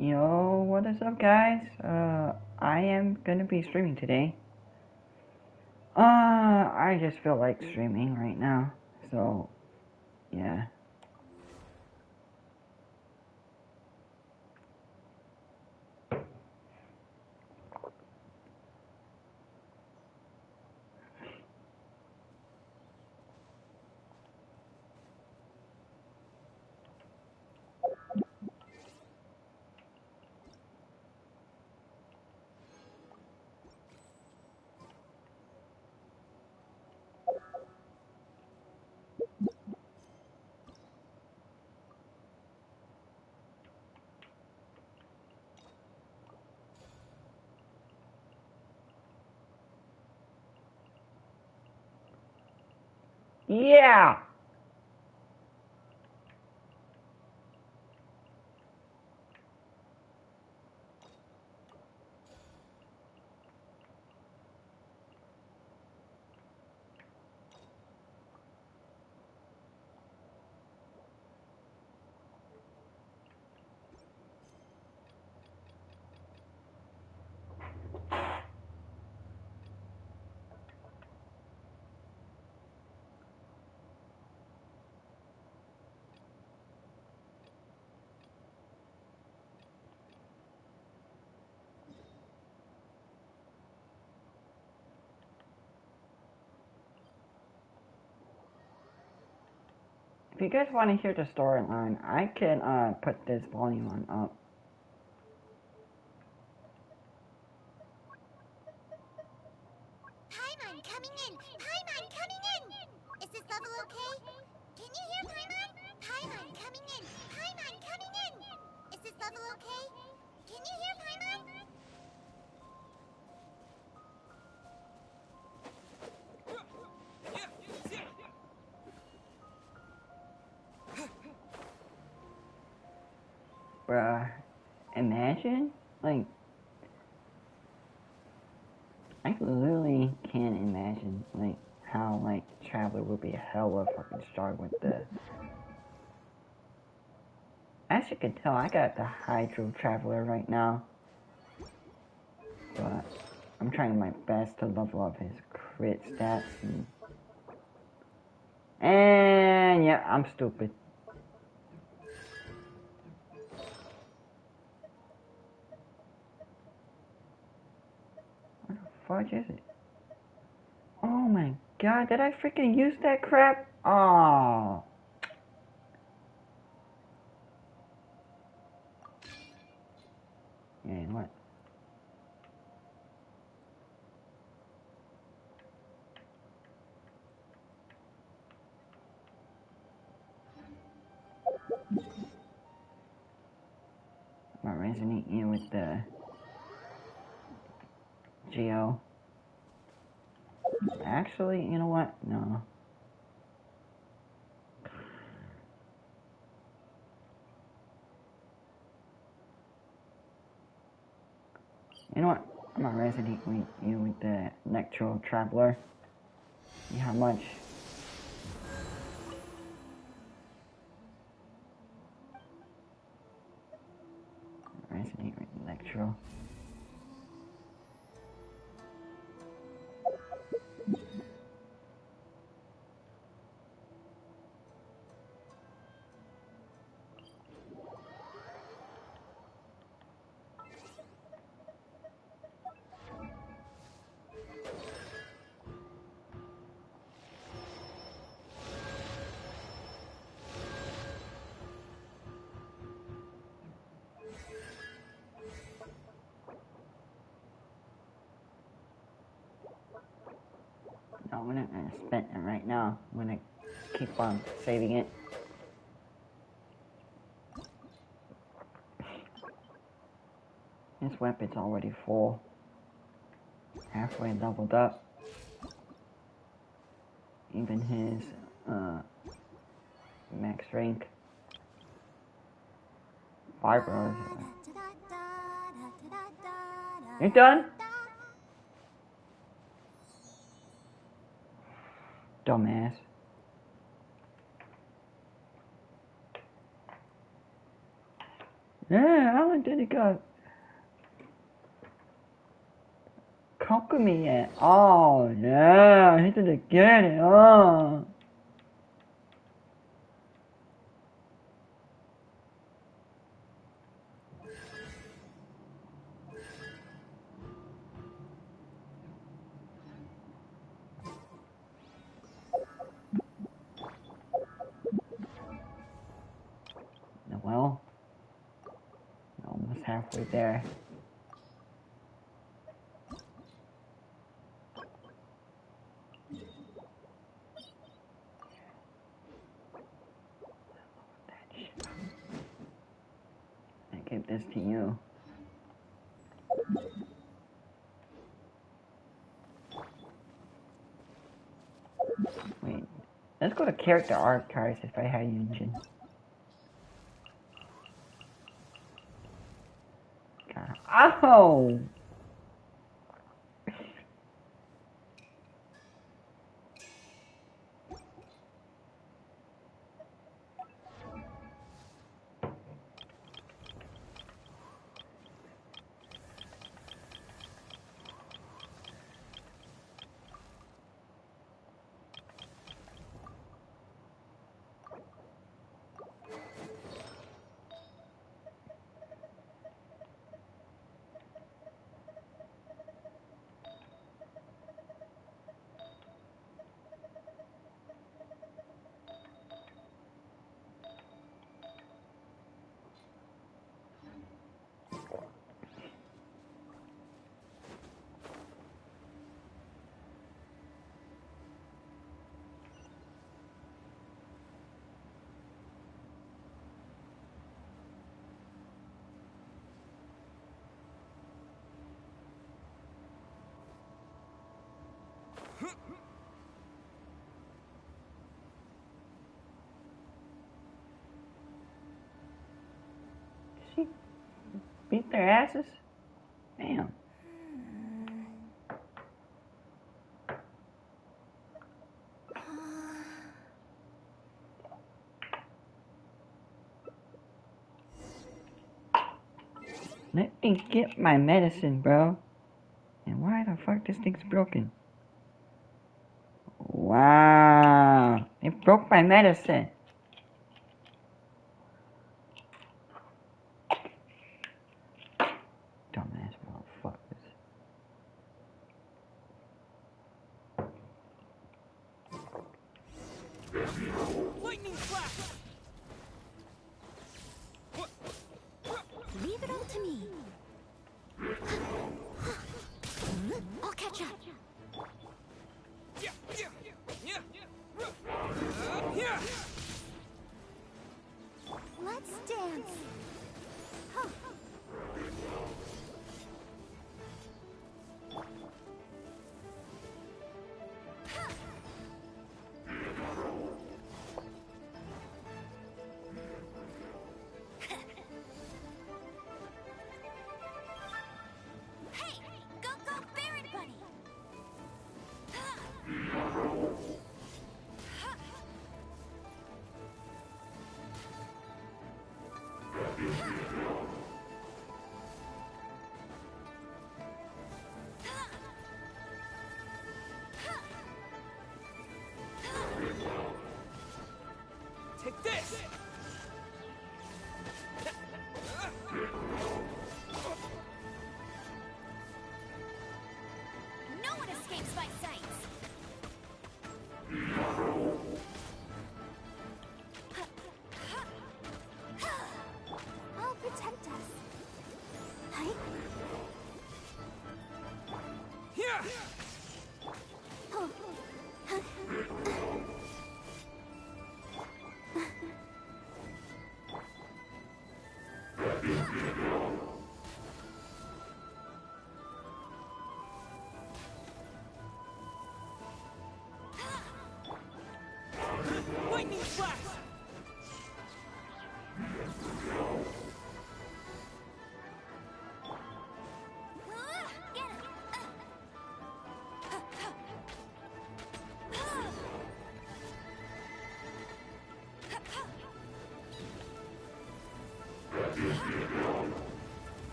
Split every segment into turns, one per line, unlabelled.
Yo, what is up, guys? I am gonna be streaming today. I just feel like streaming right now, so yeah. Yeah! If you guys want to hear the storyline, I can put this volume on up.
Paimon coming in! Paimon coming in! Is this level okay? Can you hear Paimon? Paimon coming in! Paimon coming in! Is this level okay? Can you hear Paimon?
Bruh, imagine? Like, I literally can't imagine, like, how, like, Traveler would be hella fucking strong with this. As you can tell, I got the Hydro Traveler right now. But I'm trying my best to level up his crit stats. And yeah, I'm stupid. What the fuck is it? Oh my god, did I freaking use that crap? Oh. Yeah, what? I'm not resonating in with the Geo. Actually, you know what? No. You know what? I'm not resonating with the Nectro Traveler. See how much? Resonate with Electro. No, we're not gonna spend it right now. I'm gonna keep on saving it. His weapon's already full. Halfway leveled up. Even his max rank. Fibros. You done? Dumbass. Yeah, I did it go? Conquer me yet? Oh no, he didn't get it. Oh. Well, almost halfway there. I give this to you. Wait, let's go to character archives if I had Genshin. Oh! She beat their asses? Damn. Let me get my medicine, bro. And why the fuck this thing's broken? Wow. It broke my medicine. Dumbass motherfuckers.
Lightning flash!
Leave it all to me. I'll catch up. Let's dance. Huh. Hey, go Baron Bunny.
Take this!
No one escapes my sights. I'll protect us. Hi.
Here!
Oh.
Lightning flash!
Get him.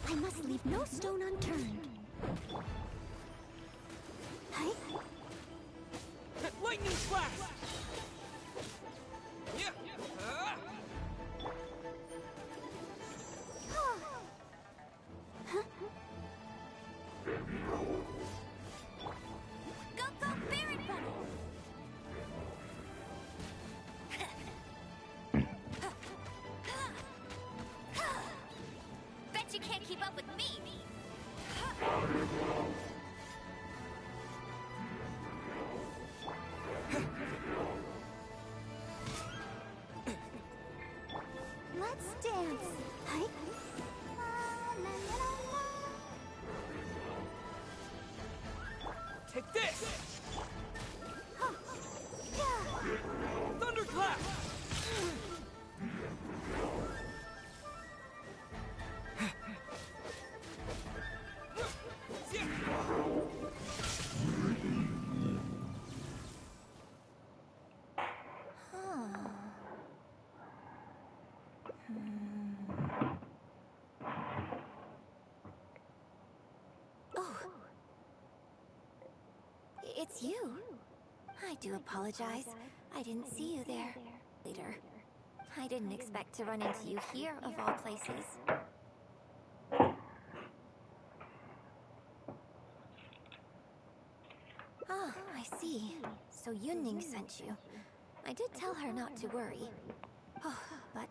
I must leave no stone unturned. Hey?
Lightning flash!
Go, go, Barret Bunny! Bet you can't keep up with me! Let's dance! Hey?
Take this! Thunderclap!
Oh. It's you. I do apologize. I didn't see you there. Later. I didn't expect to run into you here, of all places. Ah, I see. So Yunning sent you. I did tell her not to worry. Oh, but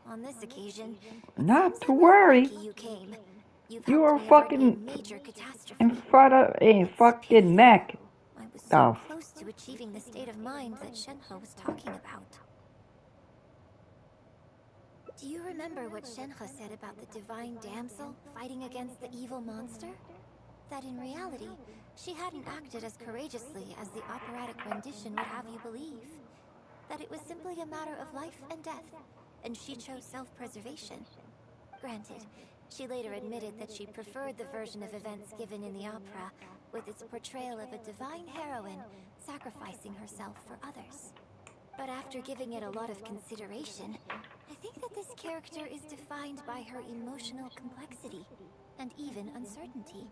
on this occasion,
Not to
I'm
worry.
lucky you came. You've
You
helped
were
me avert a
fucking
major catastrophe.
in front of a fucking mech.
I was so
Oh.
close to achieving the state of mind that Shenhe was talking about. Do you remember what Shenhe said about the divine damsel fighting against the evil monster? That in reality, she hadn't acted as courageously as the operatic rendition would have you believe. That it was simply a matter of life and death, and she chose self-preservation. Granted, she later admitted that she preferred the version of events given in the opera, with its portrayal of a divine heroine sacrificing herself for others. But after giving it a lot of consideration, I think that this character is defined by her emotional complexity, and even uncertainty.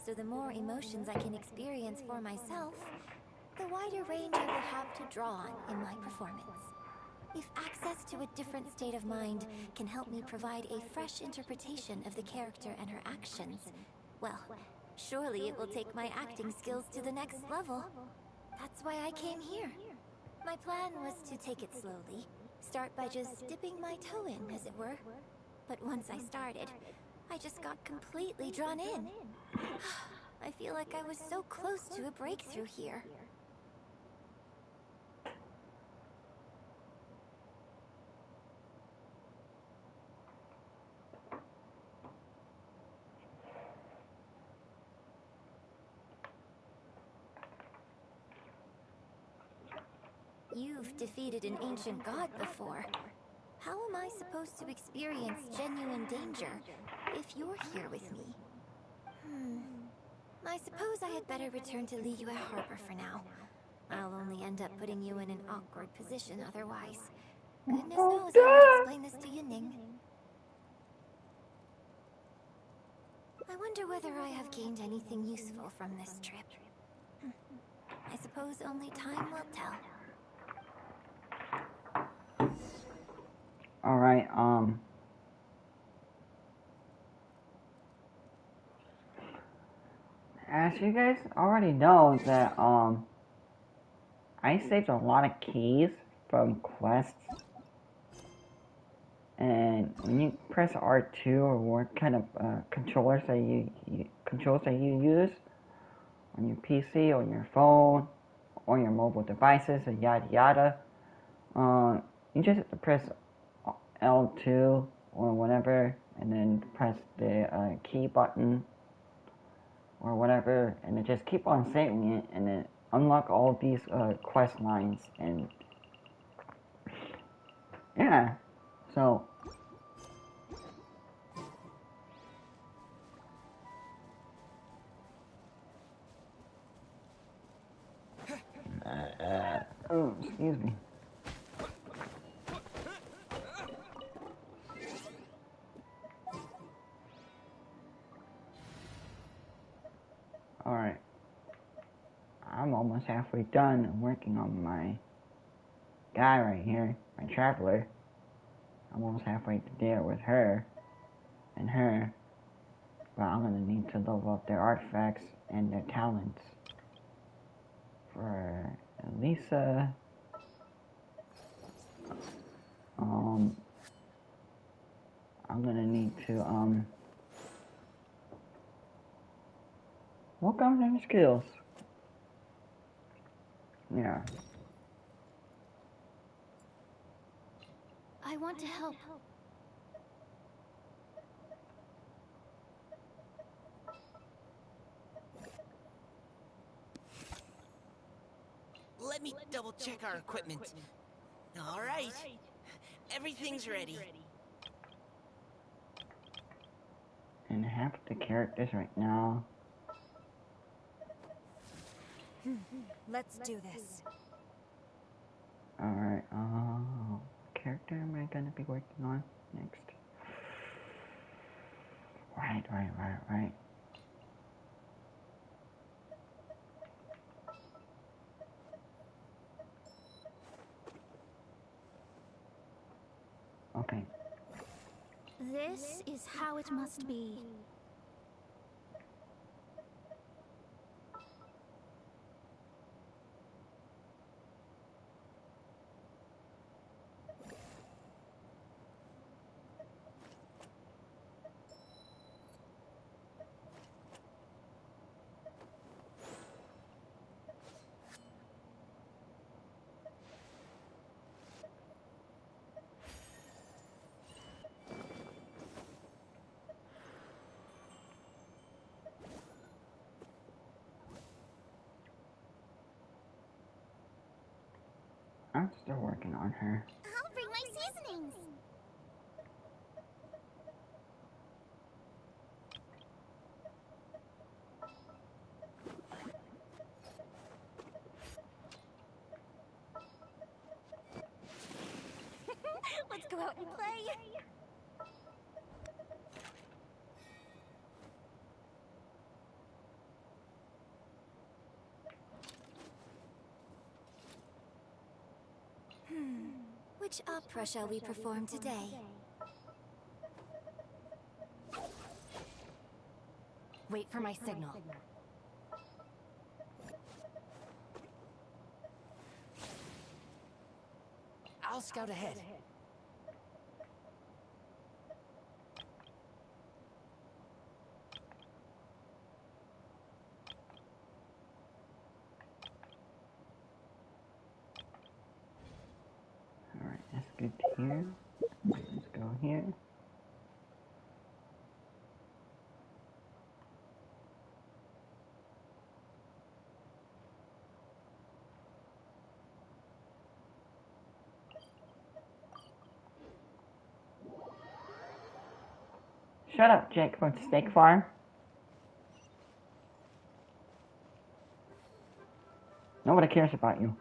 So the more emotions I can experience for myself, the wider range I will have to draw on in my performance. If access to a different state of mind can help me provide a fresh interpretation of the character and her actions, well, surely it will take my acting skills to the next level. That's why I came here. My plan was to take it slowly, start by just dipping my toe in, as it were. But once I started, I just got completely drawn in. I feel like I was so close to a breakthrough here. You've defeated an ancient god before. How am I supposed to experience genuine danger if you're here with me? I suppose I had better return to Liyue Harbor for now. I'll only end up putting you in an awkward position otherwise. Goodness knows how I'd explain this to Yunning. I wonder whether I have gained anything useful from this trip. I suppose only time will tell.
Alright, as you guys already know that, I saved a lot of keys from quests. And when you press R2 or what kind of controls that you use on your PC, on your phone, on your mobile devices, and yada yada, you just have to press L2 or whatever, and then press the key button or whatever, and then just keep on saving it, and then unlock all of these quest lines, and yeah, so oh, excuse me. Alright. I'm almost halfway done working on my guy right here, my traveler. I'm almost halfway there with her and her. But I'm gonna need to level up their artifacts and their talents. For Elisa, I'm gonna need to work on their skills. Yeah.
I want to help.
Let me double check our equipment. All right. Everything's ready.
And half the characters right now.
Let's do this.
Alright, what character am I gonna be working on next? Right. Okay.
This is how it must be.
I'm still working on her.
I'll bring my seasonings. Let's go out and play. Which opera shall we perform today?
Wait for my signal.
I'll scout ahead.
Alright, that's good here. Let's go here. Shut up, Jake from Steak Farm. Nobody cares about you.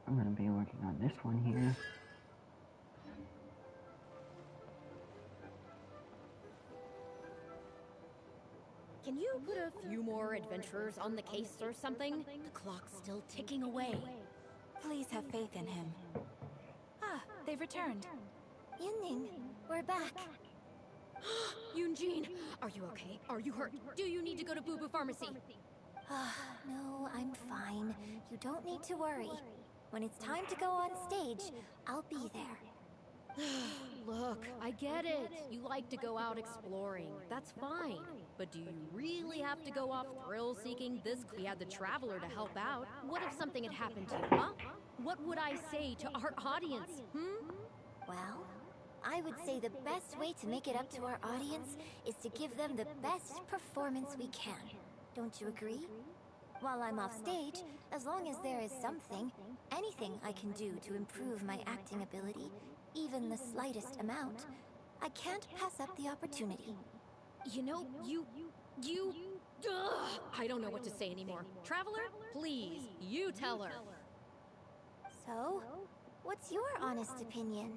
I'm gonna be working on this one here.
Can you put a few more adventurers on the case or something? The clock's still ticking away.
Please have faith in him. Ah, they've returned.
Yunning, we're back.
Yunjin, are you okay? Are you hurt? Do you need to go to Boo Boo Pharmacy?
No, I'm fine. You don't need to worry. When it's time to go on stage, I'll be there.
Look, I get it. You like to go out exploring. That's fine. But do you really have to go off thrill-seeking this? We had the Traveler to help out. What if something had happened to you, huh? What would I say to our audience,
Well, I would say the best way to make it up to our audience is to give them the best performance we can. Don't you agree? While I'm off stage, as long as there is something, anything I can do to improve my acting ability, even the slightest amount, I can't pass up the opportunity.
You know, Ugh, I don't know what to say anymore. Traveler, please, you tell her.
So, what's your honest opinion?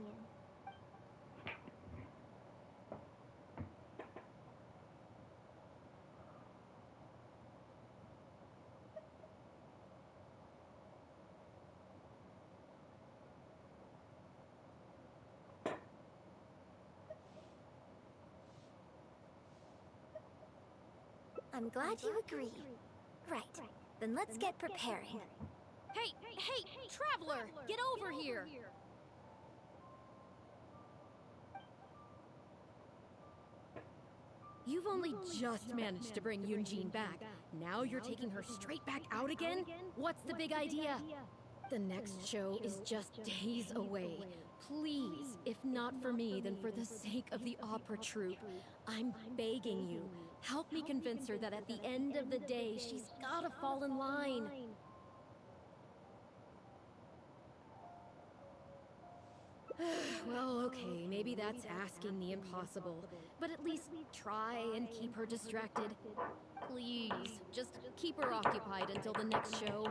I'm glad you agree. Right, then let's get preparing.
Hey, Traveler, get over here. You've only just managed to bring Yunjin back. Now you're taking her straight back out again? What's the big idea? The next show is just days away. Please, if not for me, then for the sake of the opera troupe, I'm begging you, help me convince her that at the end of the day, she's gotta fall in line. Well, okay, maybe that's asking the impossible, but at least try and keep her distracted. Please, just keep her occupied until the next show.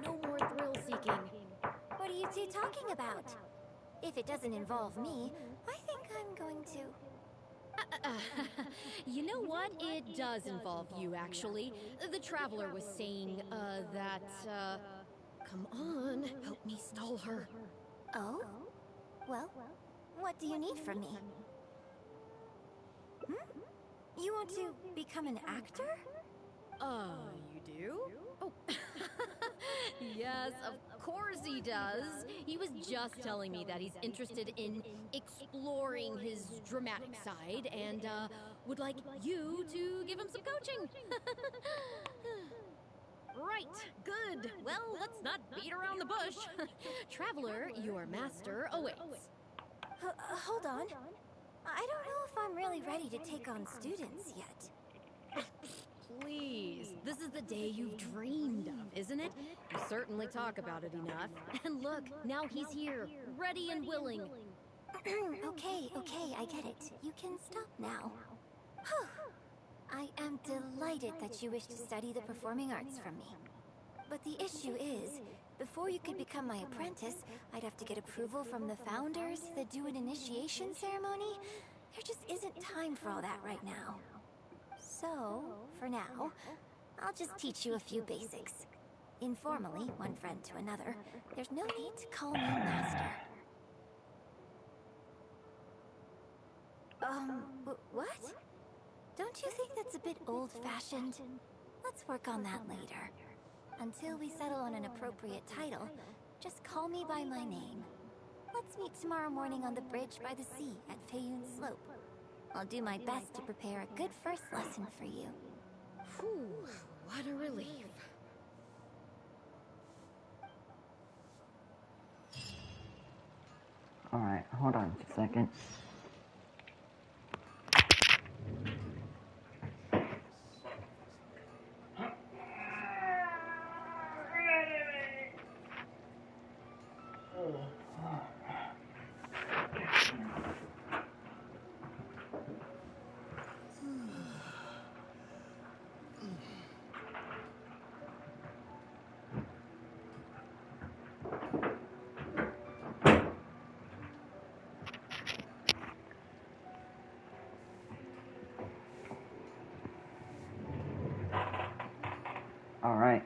No more thrill-seeking.
What are you two talking about? If it doesn't involve me, I think I'm going to...
You know what? It does involve you, actually. The Traveler was saying, come on, help me stall her.
Oh? Well, what do you need from me? You want to become an actor?
You do? Oh, yes, of course he does. He was just telling me that he's interested in exploring his dramatic side and, would like you to give him some coaching. Right, good. Well, let's not beat around the bush. Traveler, your master awaits.
Hold on. I don't know if I'm really ready to take on students yet.
Please, this is the day you've dreamed of, isn't it? You certainly talk about it enough. And look, now he's here, ready and willing.
Okay, I get it. You can stop now. Whew. I am delighted that you wish to study the performing arts from me. But the issue is, before you could become my apprentice, I'd have to get approval from the founders that do an initiation ceremony. There just isn't time for all that right now. So, for now, I'll just teach you a few basics. Informally, one friend to another, there's no need to call me master. What? Don't you think that's a bit old-fashioned? Let's work on that later. Until we settle on an appropriate title, just call me by my name. Let's meet tomorrow morning on the bridge by the sea at Feiyun Slope. I'll do my best to prepare a good first lesson for you.
Whew, what a relief.
Alright, hold on just a second. Alright.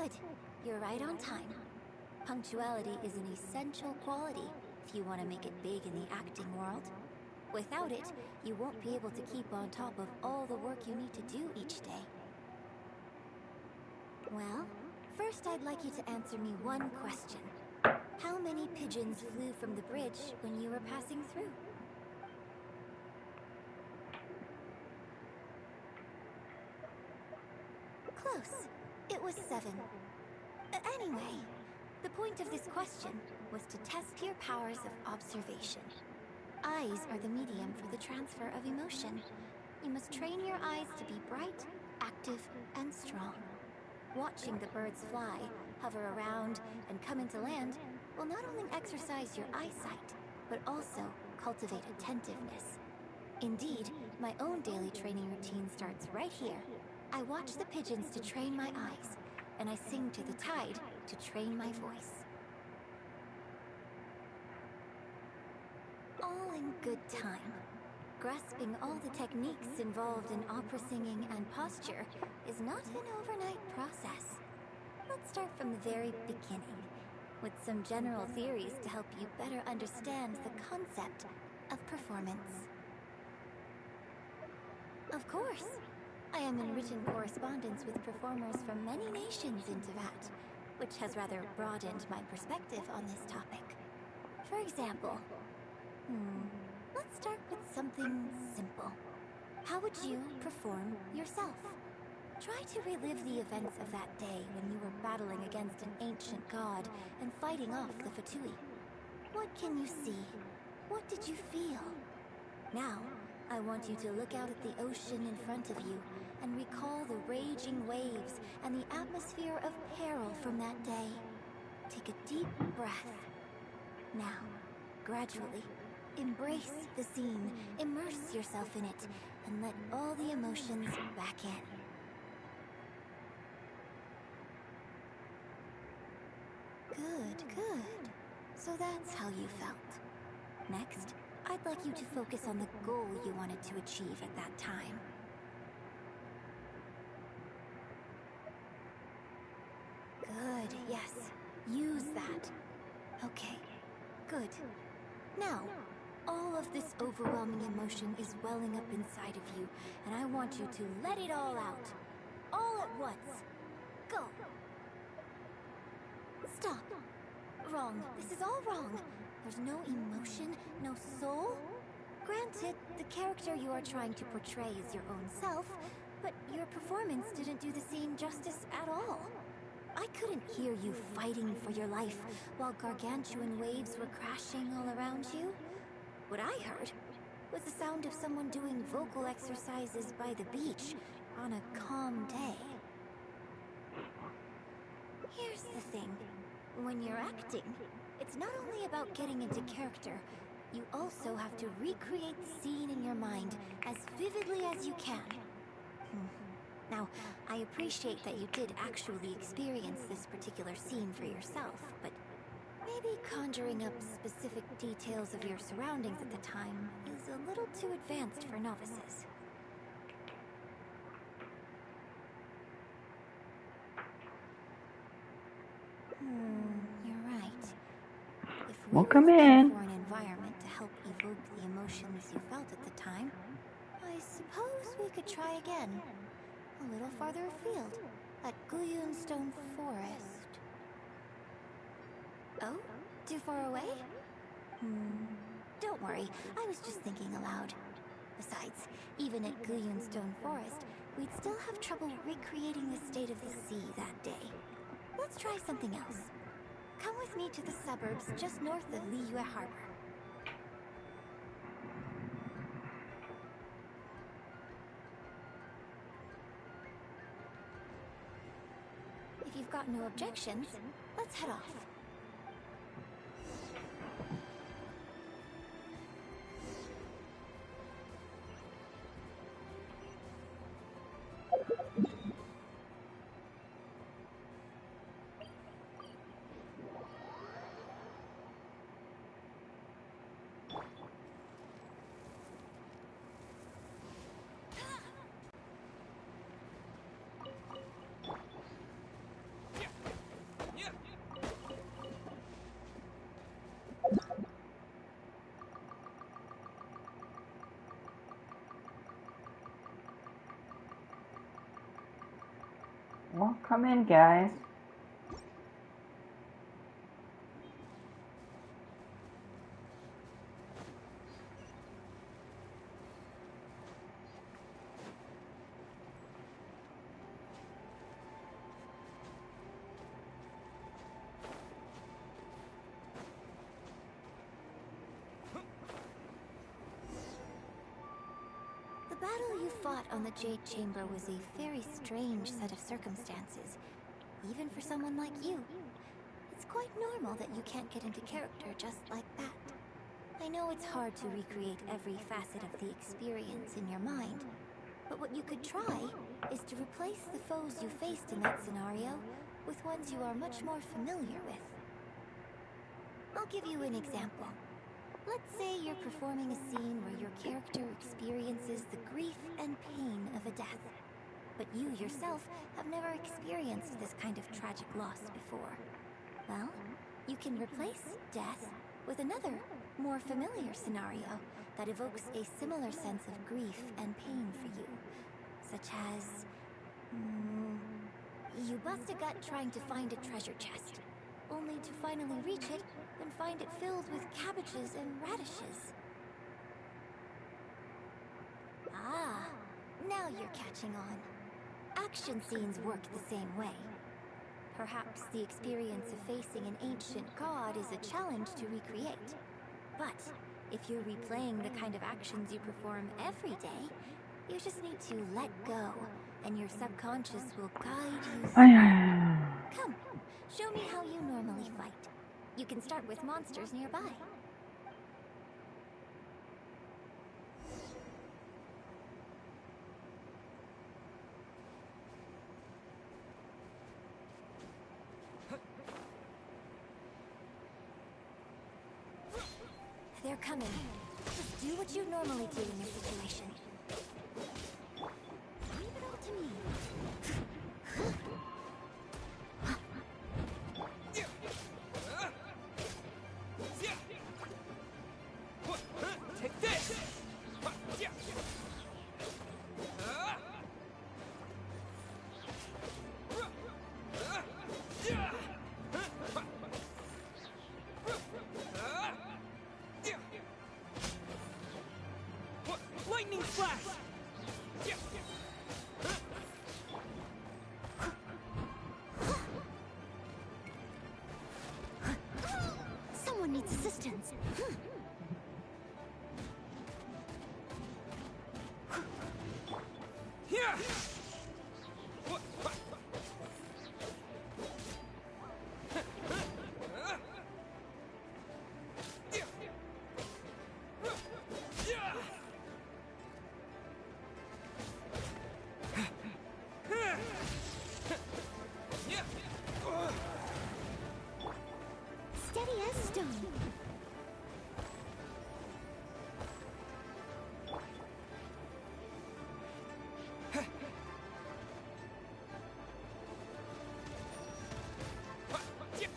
Good. You're right on time. Punctuality is an essential quality if you want to make it big in the acting world. Without it, you won't be able to keep on top of all the work you need to do each day. Well, first I'd like you to answer me one question. How many pigeons flew from the bridge when you were passing through? Close. It was 7. Anyway, the point of this question was to test your powers of observation. Eyes are the medium for the transfer of emotion. You must train your eyes to be bright, active, and strong. Watching the birds fly, hover around, and come into land will not only exercise your eyesight, but also cultivate attentiveness. Indeed, my own daily training routine starts right here. I watch the pigeons to train my eyes, and I sing to the tide to train my voice. All in good time. Grasping all the techniques involved in opera singing and posture is not an overnight process. Let's start from the very beginning, with some general theories to help you better understand the concept of performance. Of course, I am in written correspondence with performers from many nations in Teyvat, which has rather broadened my perspective on this topic. For example, let's start with something simple. How would you perform yourself? Try to relive the events of that day when you were battling against an ancient god and fighting off the Fatui. What can you see? What did you feel? Now, I want you to look out at the ocean in front of you and recall the raging waves and the atmosphere of peril from that day. Take a deep breath. Now, gradually, embrace the scene, immerse yourself in it, and let all the emotions back in. Good, good. So that's how you felt. Next, I'd like you to focus on the goal you wanted to achieve at that time. Good, yes. Use that. Okay, good. Now, all of this overwhelming emotion is welling up inside of you, and I want you to let it all out. All at once. Go. Stop. Wrong. This is all wrong. There's no emotion, no soul. Granted, the character you are trying to portray is your own self, but your performance didn't do the scene justice at all. I couldn't hear you fighting for your life while gargantuan waves were crashing all around you. What I heard was the sound of someone doing vocal exercises by the beach on a calm day. Here's the thing. When you're acting, it's not only about getting into character, you also have to recreate the scene in your mind as vividly as you can. Now, I appreciate that you did actually experience this particular scene for yourself, but maybe conjuring up specific details of your surroundings at the time is a little too advanced for novices. You're right. If we were
Welcome
looking
in.
for an environment to help evoke the emotions you felt at the time, I suppose we could try again. A little farther afield, at Guyunstone Forest. Oh? Too far away? Don't worry, I was just thinking aloud. Besides, even at Guyunstone Forest, we'd still have trouble recreating the state of the sea that day. Let's try something else. Come with me to the suburbs just north of Liyue Harbor. If you've got no objections, let's head off.
Come in, guys.
The battle you fought on the Jade Chamber was a very strange set of circumstances, even for someone like you. It's quite normal that you can't get into character just like that. I know it's hard to recreate every facet of the experience in your mind, but what you could try is to replace the foes you faced in that scenario with ones you are much more familiar with. I'll give you an example. Let's say you're performing a scene where your character experiences the grief and pain of a death, but you yourself have never experienced this kind of tragic loss before. Well, you can replace death with another, more familiar scenario that evokes a similar sense of grief and pain for you, such as... you bust a gut trying to find a treasure chest, only to finally reach it and find it filled with cabbages and radishes. Ah, now you're catching on. Action scenes work the same way. Perhaps the experience of facing an ancient god is a challenge to recreate. But if you're replaying the kind of actions you perform every day, you just need to let go, and your subconscious will guide you through. Come, show me how you normally fight. You can start with monsters nearby. They're coming. Just do what you normally do in this situation. Leave it all to me.
Take this! Lightning flash!
Someone needs assistance.
Here!
Steady as stone.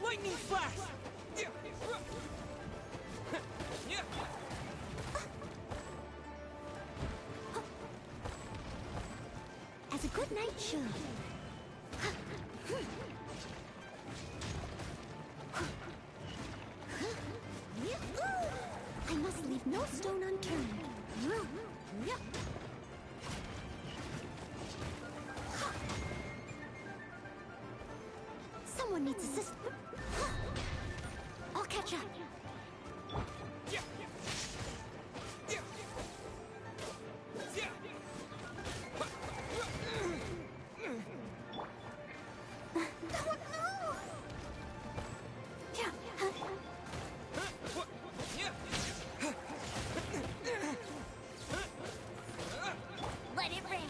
Lightning flash!
As a good knight should. I must leave no stone unturned. Someone needs assistance. I'll catch up. Let it rain.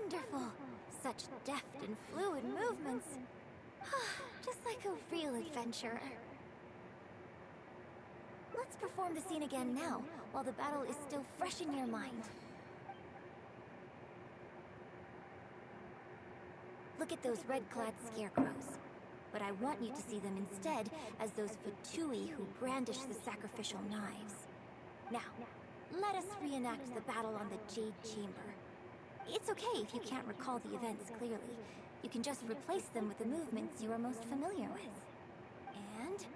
Wonderful! Such deft and fluid movements. Just like a real adventurer. Let's perform the scene again now, while the battle is still fresh in your mind. Look at those red-clad scarecrows. But I want you to see them instead as those Fatui who brandish the sacrificial knives. Now, let us reenact the battle on the Jade Chamber. It's okay if you can't recall the events clearly. You can just replace them with the movements you are most familiar with. And...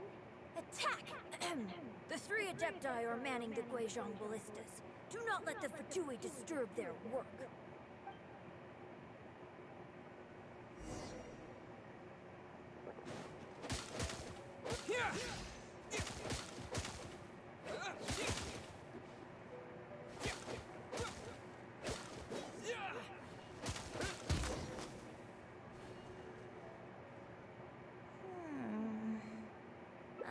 attack!
The 3 Adepti are manning the Guizhong ballistas. Do not let the Fatui disturb their work.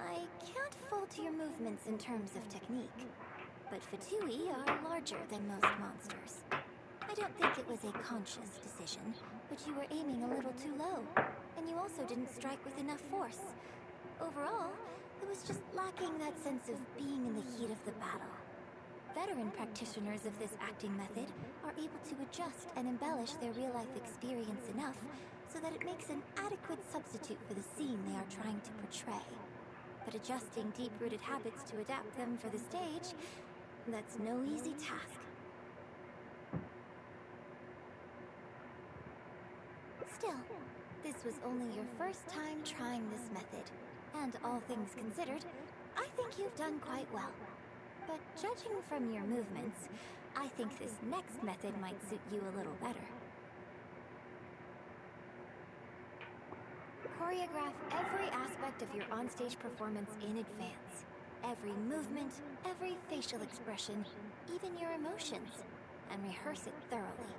I can't fault your movements in terms of technique, but Fatui are larger than most monsters. I don't think it was a conscious decision, but you were aiming a little too low, and you also didn't strike with enough force. Overall, it was just lacking that sense of being in the heat of the battle. Veteran practitioners of this acting method are able to adjust and embellish their real-life experience enough so that it makes an adequate substitute for the scene they are trying to portray. But adjusting deep-rooted habits to adapt them for the stage, that's no easy task. Still, this was only your first time trying this method, and all things considered, I think you've done quite well. But judging from your movements, I think this next method might suit you a little better. Choreograph every aspect of your onstage performance in advance. Every movement, every facial expression, even your emotions, and rehearse it thoroughly.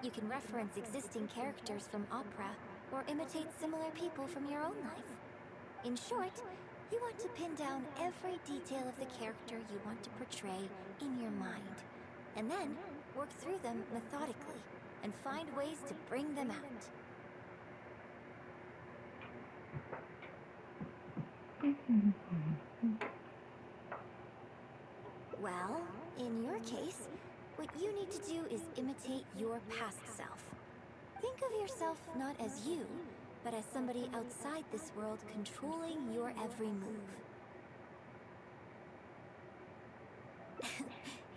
You can reference existing characters from opera or imitate similar people from your own life. In short, you want to pin down every detail of the character you want to portray in your mind, and then work through them methodically and find ways to bring them out. Well, in your case, what you need to do is imitate your past self. Think of yourself not as you, but as somebody outside this world controlling your every move.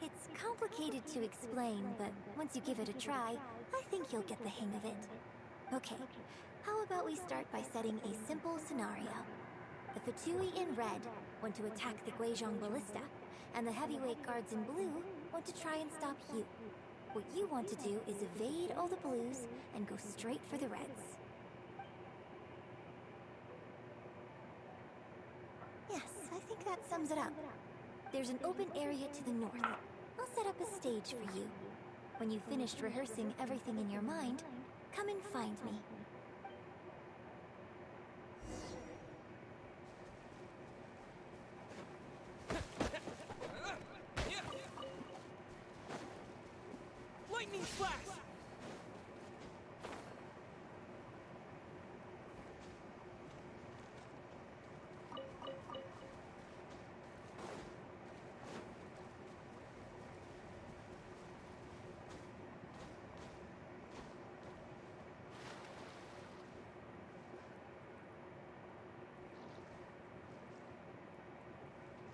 It's complicated to explain, but once you give it a try, I think you'll get the hang of it. Okay, how about we start by setting a simple scenario? The Fatui in red want to attack the Guizhong ballista, and the heavyweight guards in blue want to try and stop you. What you want to do is evade all the blues and go straight for the reds. Yes, I think that sums it up. There's an open area to the north. I'll set up a stage for you. When you've finished rehearsing everything in your mind, come and find me.
Lightning flash!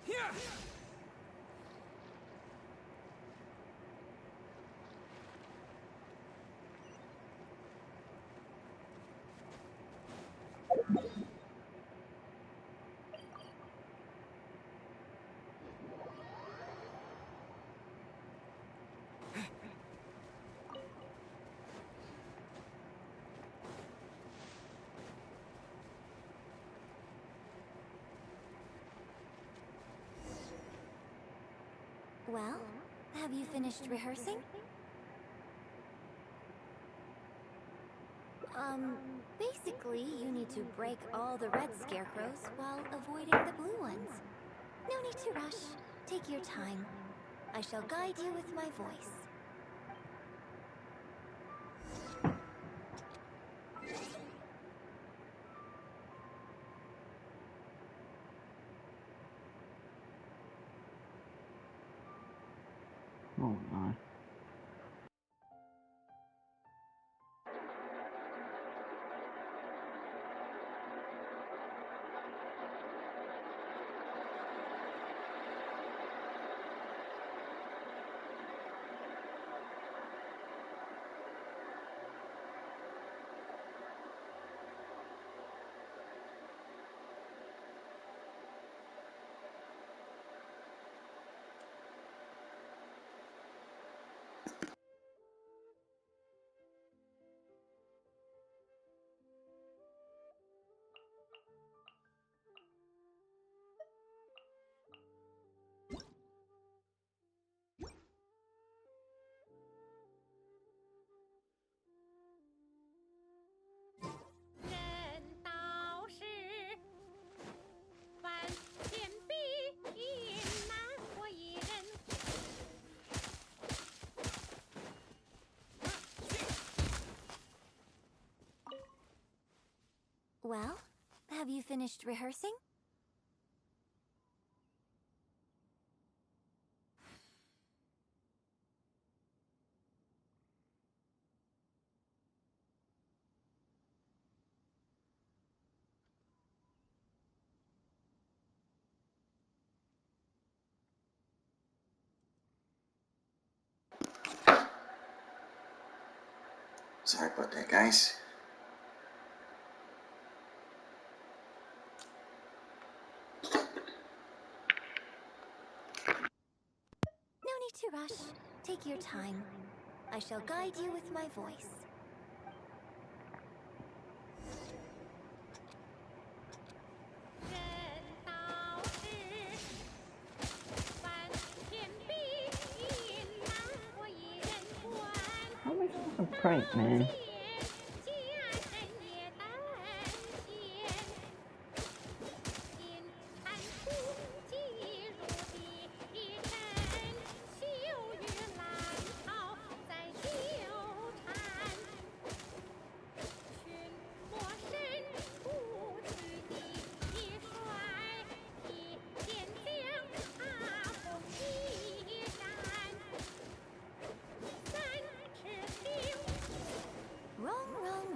Here!
Well, have you finished rehearsing? Basically, you need to break all the red scarecrows while avoiding the blue ones. No need to rush. Take your time. I shall guide you with my voice.
Oh my.
Well, have you finished rehearsing?
Sorry about that, guys.
No need to rush. Take your time. I shall guide you with my voice.
How am I supposed to pray, man?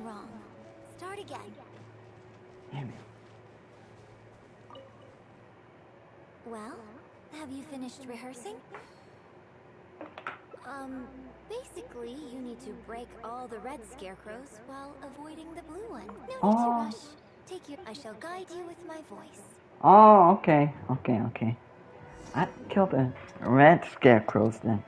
Wrong. Start again.
Damn it.
Well, have you finished rehearsing? Basically, you need to break all the red scarecrows while avoiding the blue one. No need to rush. Take your... I shall guide you with my voice.
Oh, okay. I killed the red scarecrows then.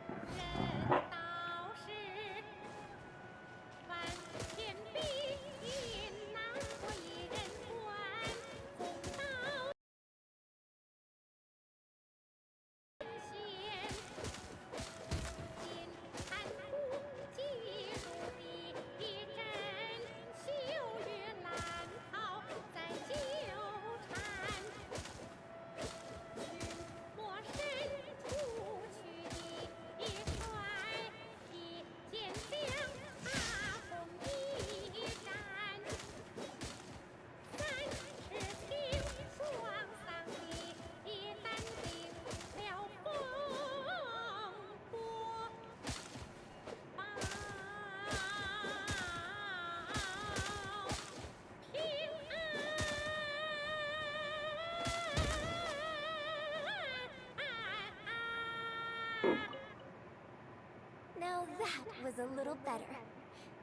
Now that was a little better.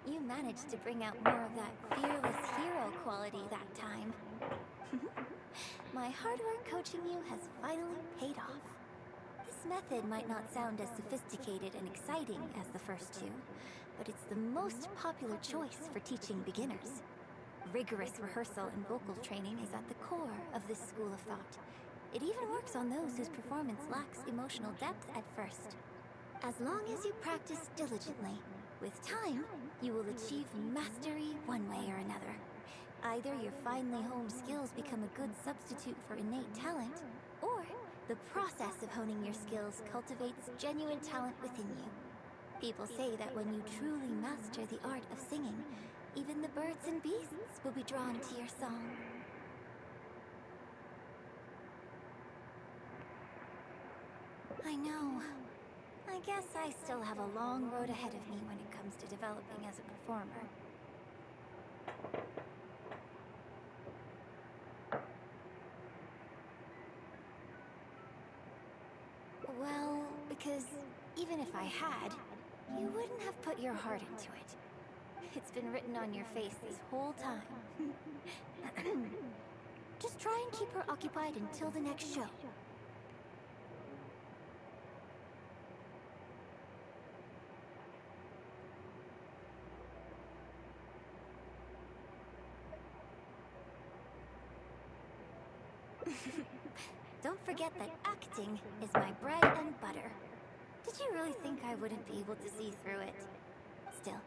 You managed to bring out more of that fearless hero quality that time. My hard work coaching you has finally paid off. This method might not sound as sophisticated and exciting as the first two, but it's the most popular choice for teaching beginners. Rigorous rehearsal and vocal training is at the core of this school of thought. It even works on those whose performance lacks emotional depth at first. As long as you practice diligently, with time, you will achieve mastery one way or another. Either your finely honed skills become a good substitute for innate talent, or the process of honing your skills cultivates genuine talent within you. People say that when you truly master the art of singing, even the birds and beasts will be drawn to your song. I know. I
guess I still have a long road ahead of me when it comes to developing as a performer. Well, because even if I had, you wouldn't have put your heart into it. It's been written on your face this whole time. Just try and keep her occupied until the next show. Don't forget that acting is my bread and butter. Did you really think I wouldn't be able to see through it? Still,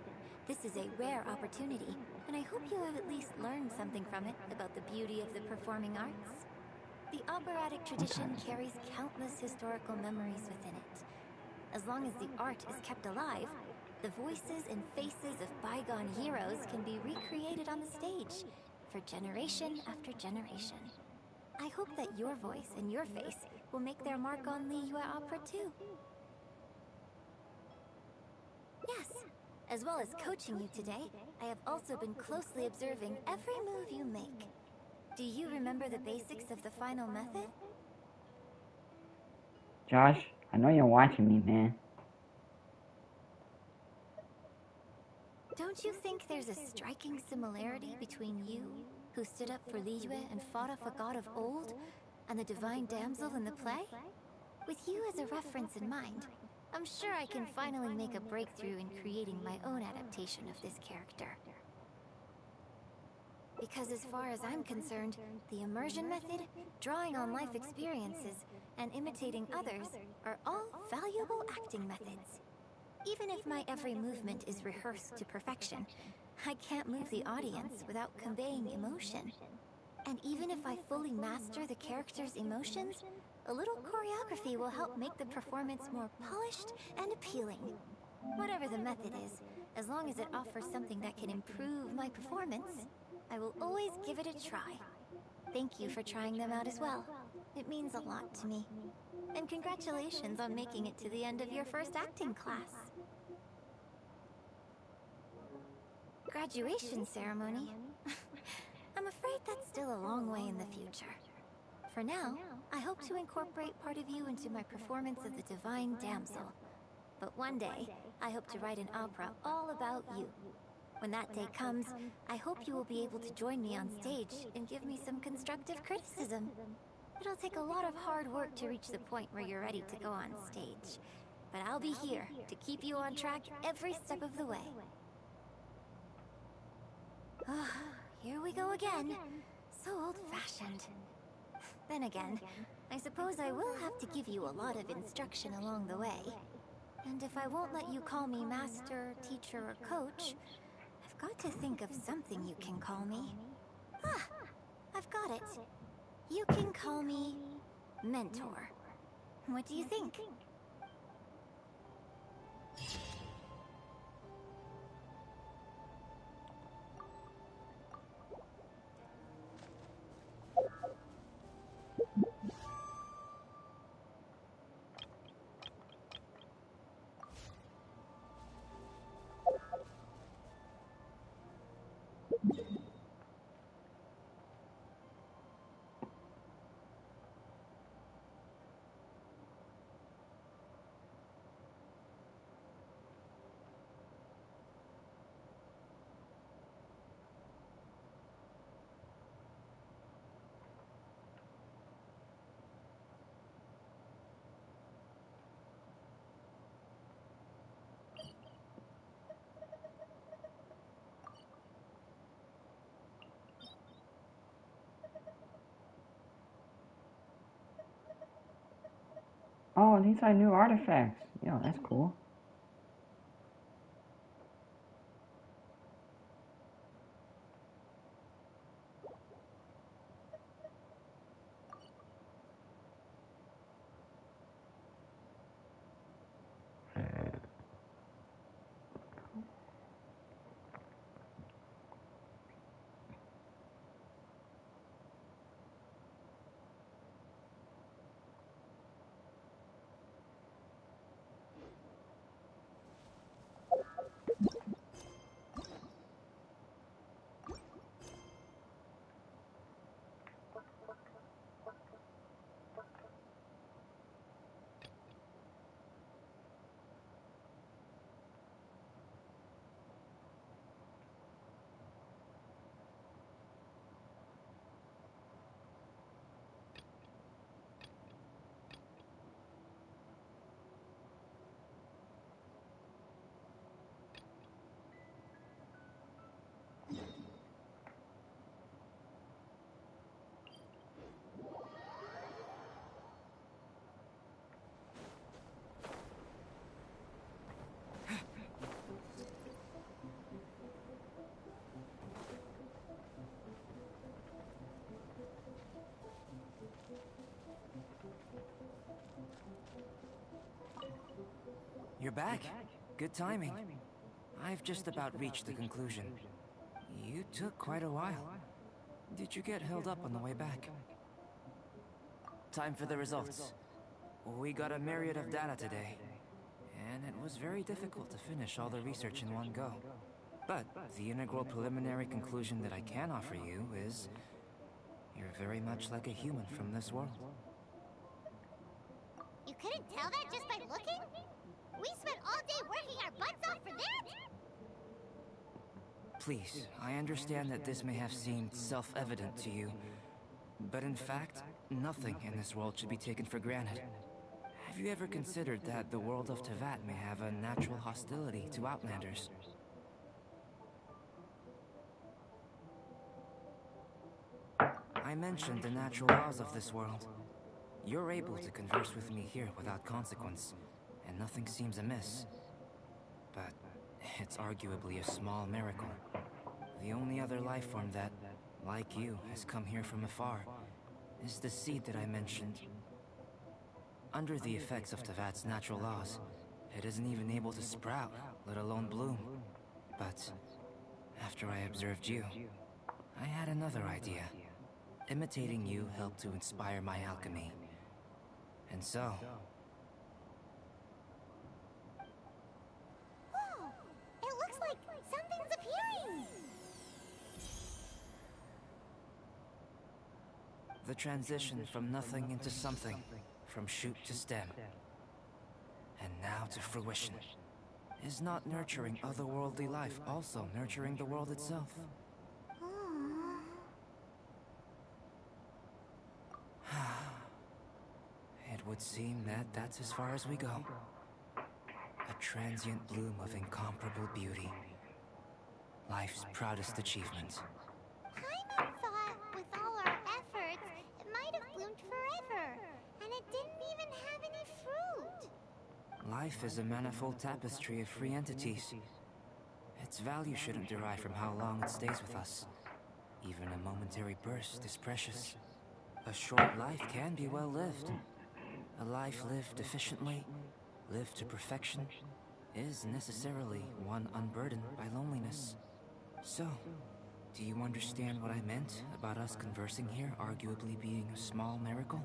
this is a rare opportunity, and I hope you have at least learned something from it about the beauty of the performing arts. The operatic tradition carries countless historical memories within it. As long as the art is kept alive, the voices and faces of bygone heroes can be recreated on the stage for generation after generation. I hope that your voice and your face will make their mark on Liyue opera too. Yes, as well as coaching you today, I have also been closely observing every move you make. Do you remember the basics of the final method?
Josh, I know you're watching me, man.
Don't you think there's a striking similarity between you, who stood up for Liyue and fought off a god of old, and the divine damsel in the play? With you as a reference in mind, I'm sure I can finally make a breakthrough in creating my own adaptation of this character. Because as far as I'm concerned, the immersion method, drawing on life experiences, and imitating others are all valuable acting methods. Even if my every movement is rehearsed to perfection, I can't move the audience without conveying emotion. And even if I fully master the character's emotions, a little choreography will help make the performance more polished and appealing. Whatever the method is, as long as it offers something that can improve my performance, I will always give it a try. Thank you for trying them out as well. It means a lot to me. And congratulations on making it to the end of your first acting class. Graduation ceremony? I'm afraid that's still a long way in the future. For now, I hope to incorporate part of you into my performance of the Divine Damsel. But one day, I hope to write an opera all about you. When that day comes, I hope you will be able to join me on stage and give me some constructive criticism. It'll take a lot of hard work to reach the point where you're ready to go on stage. But I'll be here to keep you on track every step of the way. Oh, here we go again. So old-fashioned. Then again, I suppose I will have to give you a lot of instruction along the way. And if I won't let you call me master, teacher, or coach, I've got to think of something you can call me. Ah, I've got it. You can call me mentor. What do you think?
Oh, these are new artifacts. Yo, that's cool.
back. Good timing. I've just about reached the conclusion. You took quite a while. Did you get held up on the way back? Time for the results. We got a myriad of data today, and it was very difficult to finish all the research in one go. But the integral preliminary conclusion that I can offer you is you're very much like a human from this world.
You couldn't tell that just by looking? We spent all day working our butts off for that?
Please, I understand that this may have seemed self-evident to you, but in fact, nothing in this world should be taken for granted. Have you ever considered that the world of Teyvat may have a natural hostility to Outlanders? I mentioned the natural laws of this world. You're able to converse with me here without consequence, and nothing seems amiss. But it's arguably a small miracle. The only other life form that, like you, has come here from afar is the seed that I mentioned. Under the effects of Teyvat's natural laws, it isn't even able to sprout, let alone bloom. But after I observed you, I had another idea. Imitating you helped to inspire my alchemy. And so...
Whoa! It looks like something's appearing!
The transition from nothing into something, from shoot to stem, and now to fruition, is not nurturing otherworldly life also nurturing the world itself? It would seem that that's as far as we go. A transient bloom of incomparable beauty. Life's proudest achievement.
Paimon thought with all our efforts, it might have bloomed forever, and it didn't even have any fruit.
Life is a manifold tapestry of free entities. Its value shouldn't derive from how long it stays with us. Even a momentary burst is precious. A short life can be well lived. A life lived efficiently, lived to perfection, is necessarily one unburdened by loneliness. So, do you understand what I meant about us conversing here arguably being a small miracle?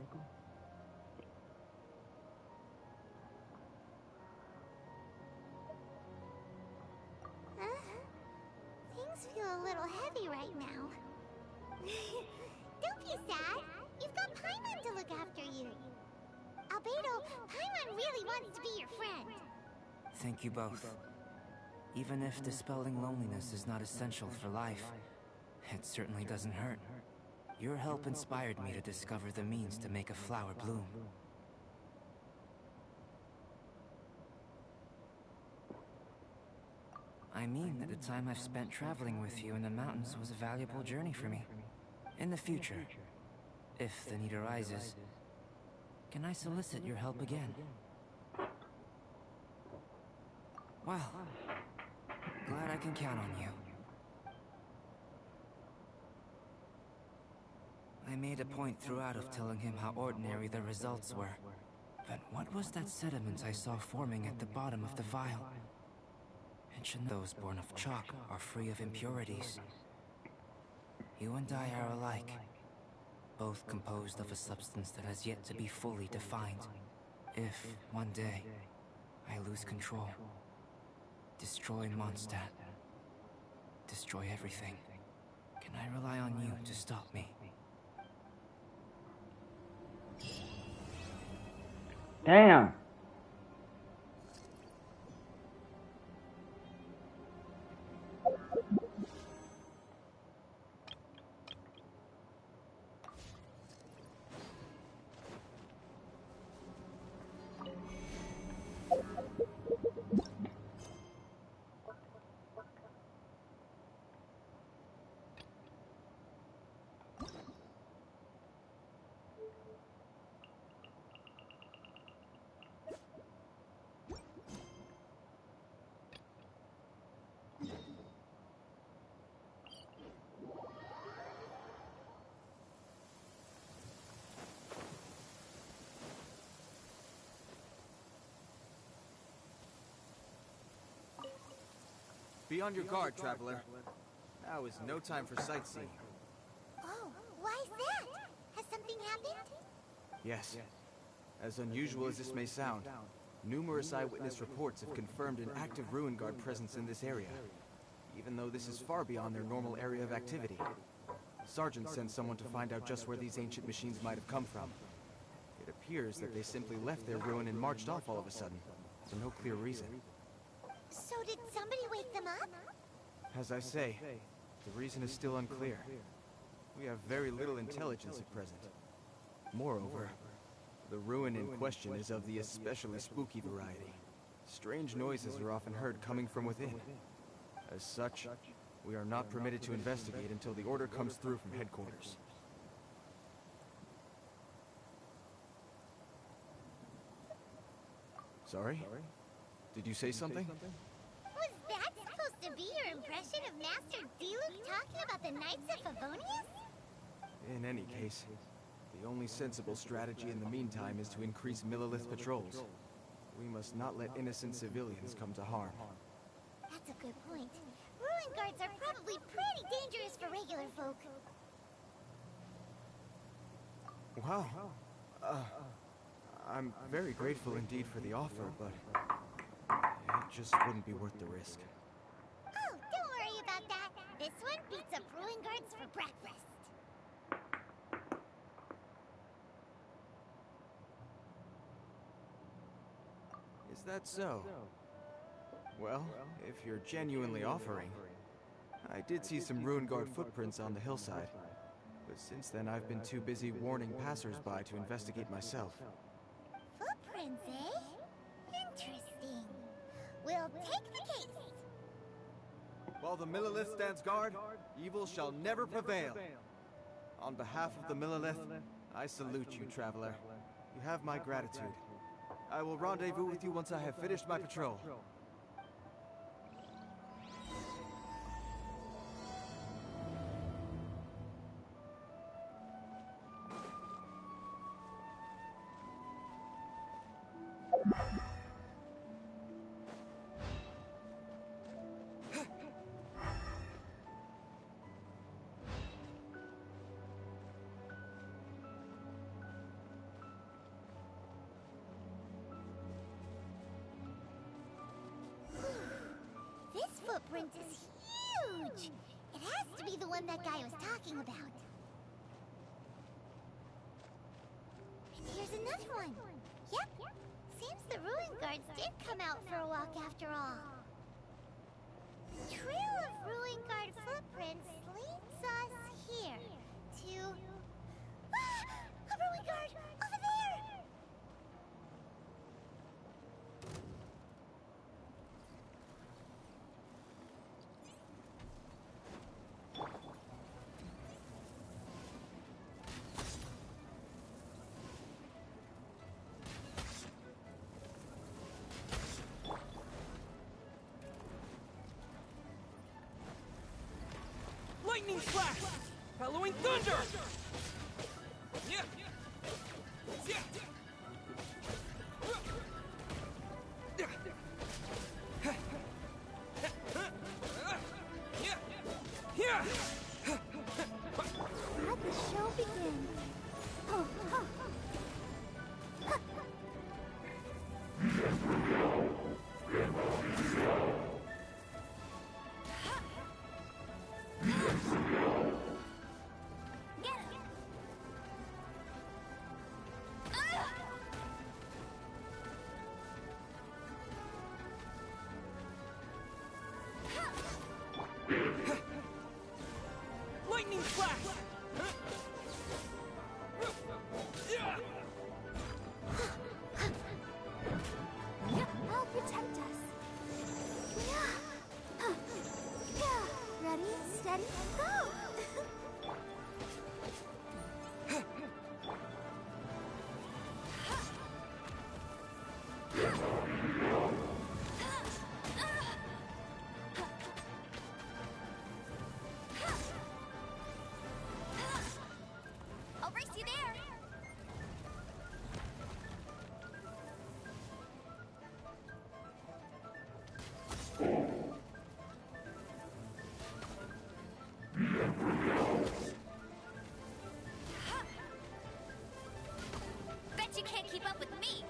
Things feel a little heavy right now. Don't be sad. You've got Paimon to look after you. Albedo, Paimon really wants to be your friend.
Thank you both. Even if dispelling loneliness is not essential for life, it certainly doesn't hurt. Your help inspired me to discover the means to make a flower bloom. I mean that the time I've spent traveling with you in the mountains was a valuable journey for me. In the future, if the need arises, can I solicit your help again? Well, glad I can count on you. I made a point throughout of telling him how ordinary the results were. But what was that sediment I saw forming at the bottom of the vial? Mention those born of chalk are free of impurities. You and I are alike, both composed of a substance that has yet to be fully defined. If, one day, I lose control, destroy Mondstadt, destroy everything, can I rely on you to stop me?
Damn.
Be on your guard, traveler. Now is no time for sightseeing.
Oh, why's that? Has something happened?
Yes. As unusual as this may sound, numerous eyewitness reports have confirmed an active Ruin Guard presence in this area, even though this is far beyond their normal area of activity. Sergeant sent someone to find out just where these ancient machines might have come from. It appears that they simply left their ruin and marched off all of a sudden, for no clear reason.
So did somebody wake them up?
As I say, the reason is still unclear. We have very little intelligence at present. Moreover, the ruin in question is of the especially spooky variety. Strange noises are often heard coming from within. As such, we are not permitted to investigate until the order comes through from headquarters. Sorry? Did you say something?
Was that supposed to be your impression of Master Diluc talking about the Knights of Favonius?
In any case, the only sensible strategy in the meantime is to increase Millilith patrols. We must not let innocent civilians come to harm.
That's a good point. Ruin guards are probably pretty dangerous for regular folk.
Wow. I'm very grateful indeed for the offer, but it just wouldn't be worth the risk.
Oh, don't worry about that. This one beats up ruin guards for breakfast.
Is that so? Well, if you're genuinely offering, I did see some Ruin Guard footprints on the hillside, but since then I've been too busy warning passers-by to investigate myself.
Footprints, eh? Interesting. We'll take the case.
While the Millilith stands guard, evil shall never prevail. On behalf of the Millilith, I salute you, traveler. You have my gratitude. I will rendezvous with you once I have finished my patrol.
This footprint is huge! It has to be the one that guy was talking about. And here's another one. Yep. Seems the ruin guards did come out for a walk after all. The trail of ruin guard footprints leads us here to... Ah! A ruin guard! Over there!
Lightning flash! Bellowing thunder! Yeah. Yeah. Yeah.
Let the show begin. Oh, oh.
Lightning flash!
I'll protect us. Ready, steady, go!
I'll race you there. with me!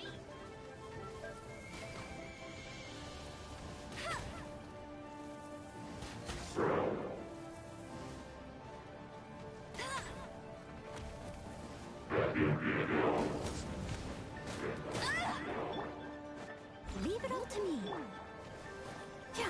Leave it all to me. Yeah.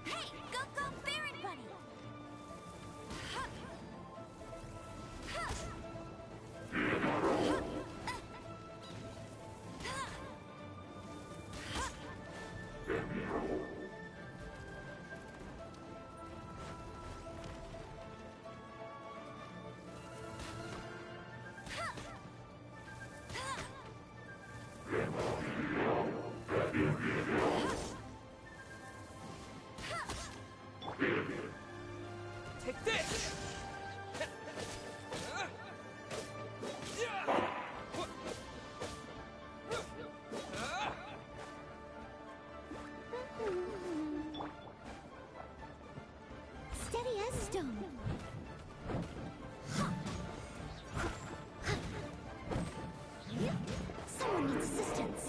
Hey, go go Baron Bunny!
Take this!
Steady as stone. Someone needs assistance.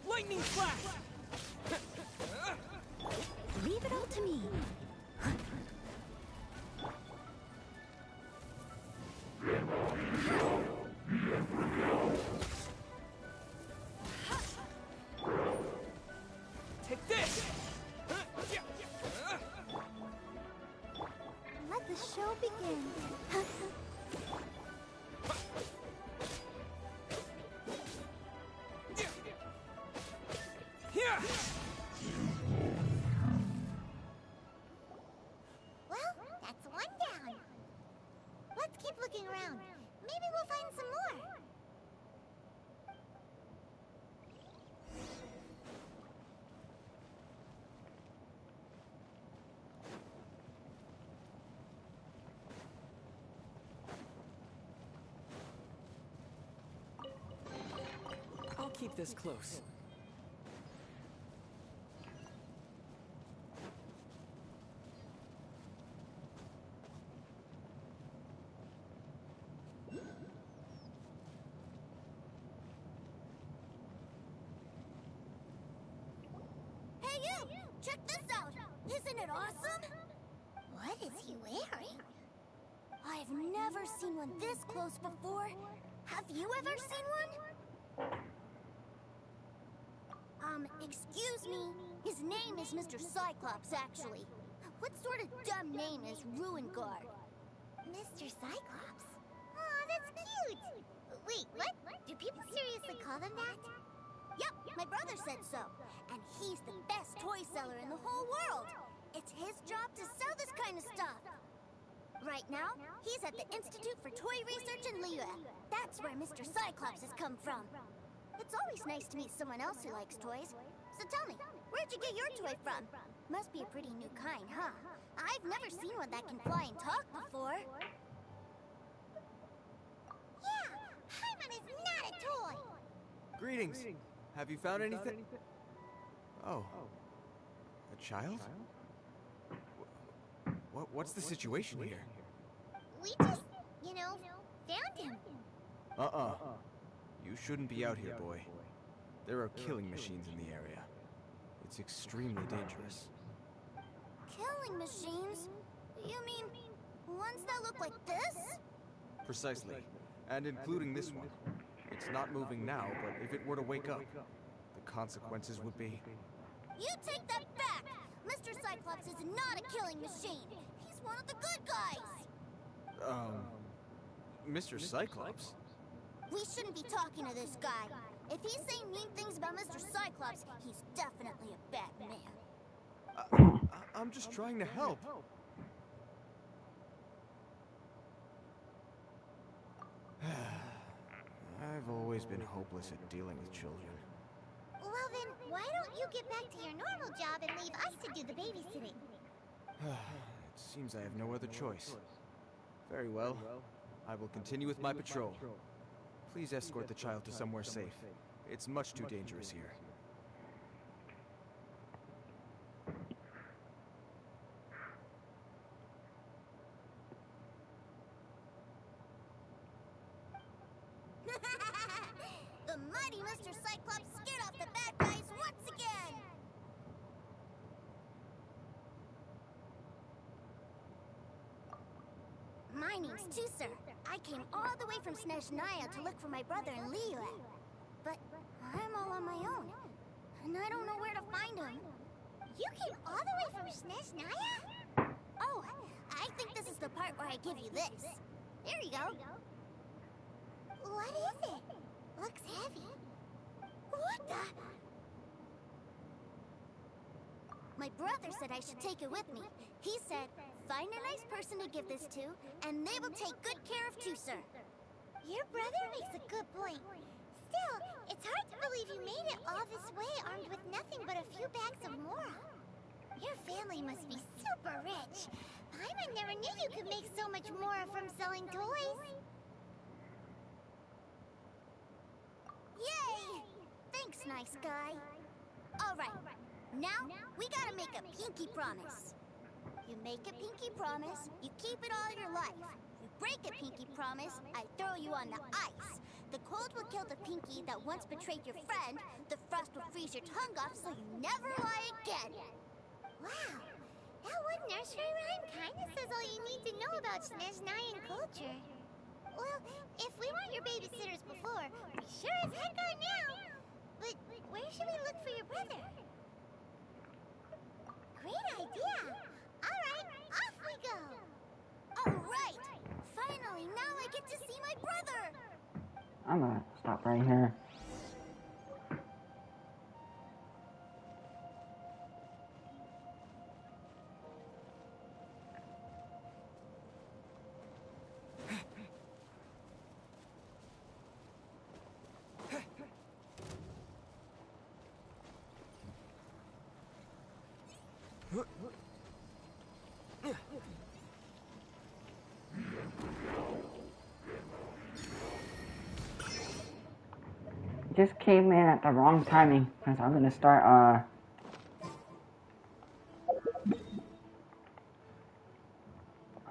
Lightning flash!
Leave it all to me.
Take this!
Let the show begin.
Here!
Well, that's one down. Let's keep looking around. Maybe we'll find some more.
I'll keep this close.
Hey you! Check this out! Isn't it awesome? What is he wearing?
I've never seen one this close before. Have you ever seen one? Excuse me. His name is Mr. Cyclops, actually. What sort of dumb name is Ruin Guard?
Mr. Cyclops? Aw, that's cute! Wait, what? Do people seriously call them that?
Yep, my brother said so. And he's the best toy seller in the whole world. It's his job to sell this kind of stuff. Right now, he's at the Institute for Toy Research in Liyue. That's where Mr. Cyclops has come from. It's always nice to meet someone else who likes toys. So tell me, where'd you get your toy from? Must be a pretty new kind, huh? I've never seen one that can fly and talk before.
Yeah! Paimon is not a toy!
Greetings. Have you found anything? Oh. A child? What's the situation here?
We just, found him.
You shouldn't be out here, boy. There are killing machines in the area. It's extremely dangerous.
Killing machines? You mean ones that look like this?
Precisely. And including this one. It's not moving now, but if it were to wake up, the consequences would be...
You take that back! Mr. Cyclops is not a killing machine. He's
one of the good guys.
Mr. Cyclops?
We shouldn't be talking to this guy. If he's saying mean things about Mr. Cyclops, he's definitely a bad man.
I'm just trying to help. I've always been hopeless at dealing with children.
Well then, why don't you get back to your normal job and leave us to do the babysitting?
It seems I have no other choice. Very well. I will continue with my patrol. Please escort the child to somewhere safe. It's much too dangerous here.
The mighty Mr. Cyclops scared off the bad guys once again! My name's Tuser. I came all the way from Snezhnaya to look for my brother and Leo. But I'm all on my own, and I don't know where to find him. You came all the way from Snezhnaya? Oh, I think this is the part where I give you this. There you go. What is it? Looks heavy. What the? My brother said I should take it with me. He said, find a nice person to give this to, and they will take good care of Tuser. Your brother makes a good point. Still, it's hard to believe you made it all this way armed with nothing but a few bags of Mora. Your family must be super rich. Paimon never knew you could make so much Mora from selling toys. Yay! Thanks, nice guy. Alright, now we gotta make a pinky promise. You make a pinky promise, you keep it all your life. You break a pinky promise, I throw you on the ice. The cold will kill the pinky that once betrayed your friend. The frost will freeze your tongue off so you never lie again. Wow, that one nursery rhyme kinda says all you need to know about Snezhnayan culture. Well, if we weren't your babysitters before, we sure as heck are now. But where should we look for your brother? Great idea! Alright, off we go! Alright! Finally, now I get to see my brother!
I'm gonna stop right here. Just came in at the wrong timing because I'm gonna start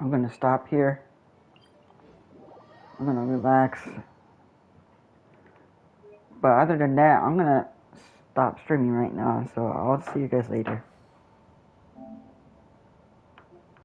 I'm gonna stop here. I'm gonna relax. But other than that, I'm gonna stop streaming right now, so I'll see you guys later.